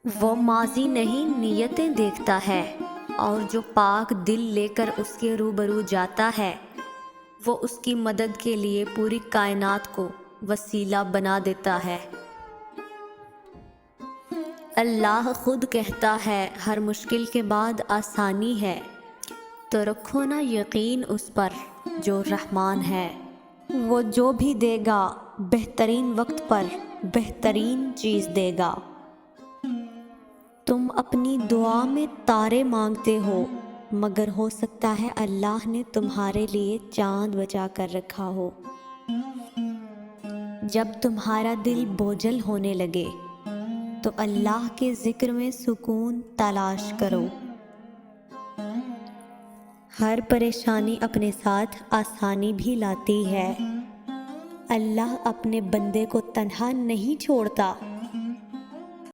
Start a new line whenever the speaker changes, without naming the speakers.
وہ ماضی نہیں نیتیں دیکھتا ہے، اور جو پاک دل لے کر اس کے روبرو جاتا ہے وہ اس کی مدد کے لیے پوری کائنات کو وسیلہ بنا دیتا ہے۔ اللہ خود کہتا ہے ہر مشکل کے بعد آسانی ہے، تو رکھو نا یقین اس پر جو رحمان ہے۔ وہ جو بھی دے گا بہترین وقت پر بہترین چیز دے گا۔ تم اپنی دعا میں تارے مانگتے ہو، مگر ہو سکتا ہے اللہ نے تمہارے لیے چاند بچا کر رکھا ہو۔ جب تمہارا دل بوجھل ہونے لگے تو اللہ کے ذکر میں سکون تلاش کرو۔ ہر پریشانی اپنے ساتھ آسانی بھی لاتی ہے۔ اللہ اپنے بندے کو تنہا نہیں چھوڑتا۔